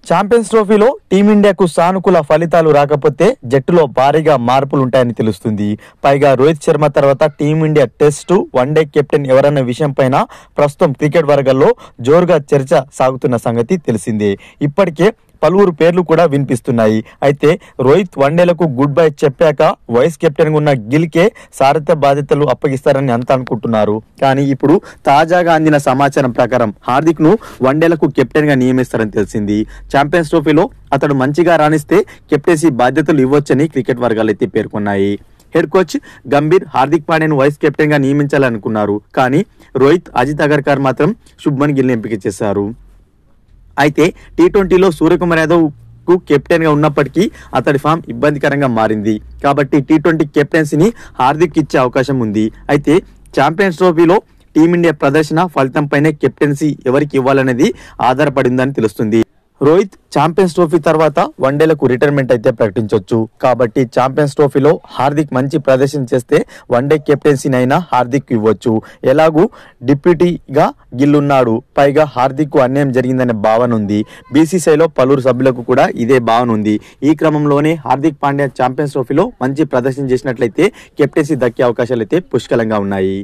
Champions ట్రోఫీలో టీమిండియాకు సానుకూల ఫలితాలు రాకపోతే జట్టులో భారీగా మార్పులుంటాయని తెలుస్తుంది. పైగా రోహిత్ శర్మ తర్వాత టీమిండియా టెస్టు వన్డే కెప్టెన్ ఎవరన్న విషయం పైన ప్రస్తుతం క్రికెట్ వర్గాల్లో జోరుగా చర్చ సాగుతున్న సంగతి తెలిసిందే. ఇప్పటికే పలువురు పేర్లు కూడా వినిపిస్తున్నాయి. అయితే రోహిత్ వన్డేలకు గుడ్ బై చెప్పాక వైస్ కెప్టెన్ గా ఉన్న గిల్కే సారథ్య బాధ్యతలు అప్పగిస్తారని అంతా అనుకుంటున్నారు. కానీ ఇప్పుడు తాజాగా అందిన సమాచారం ప్రకారం హార్దిక్ ను వన్డేలకు కెప్టెన్ గా నియమిస్తారని తెలిసింది. ఛాంపియన్స్ ట్రోఫీలో అతడు మంచిగా రాణిస్తే కెప్టెన్సీ బాధ్యతలు ఇవ్వొచ్చని క్రికెట్ వర్గాలు అయితే పేర్కొన్నాయి. హెడ్ కోచ్ గంభీర్ హార్దిక్ పాండ్యాను వైస్ కెప్టెన్ గా నియమించాలనుకున్నారు. కానీ రోహిత్, అజిత్ అగర్కర్ మాత్రం శుభ్మన్ గిల్ ని ఎంపిక చేశారు. అయితే టీ20లో సూర్యకుమార్ యాదవ్ కు కెప్టెన్ గా ఉన్నప్పటికీ అతడి ఫామ్ ఇబ్బందికరంగా మారింది. కాబట్టి టీ20 కెప్టెన్సీని హార్దిక్ ఇచ్చే అవకాశం ఉంది. అయితే ఛాంపియన్స్ ట్రోఫీలో టీమిండియా ప్రదర్శన ఫలితంపైనే కెప్టెన్సీ ఎవరికి ఇవ్వాలనేది ఆధారపడిందని తెలుస్తుంది. రోహిత్ ఛాంపియన్స్ ట్రోఫీ తర్వాత వన్డేలకు రిటైర్మెంట్ అయితే ప్రకటించవచ్చు. కాబట్టి ఛాంపియన్స్ ట్రోఫీలో హార్దిక్ మంచి ప్రదర్శన చేస్తే వన్డే కెప్టెన్సీనైనా హార్దిక్ ఇవ్వచ్చు. ఎలాగూ డిప్యూటీగా గిల్ ఉన్నాడు. పైగా హార్దిక్ కు అన్యాయం జరిగిందనే భావన ఉంది. బీసీసీఐలో పలువురు సభ్యులకు కూడా ఇదే భావన ఉంది. ఈ క్రమంలోనే హార్దిక్ పాండ్యా ఛాంపియన్స్ ట్రోఫీలో మంచి ప్రదర్శన చేసినట్లయితే కెప్టెన్సీ దక్కే అవకాశాలు అయితే పుష్కలంగా ఉన్నాయి.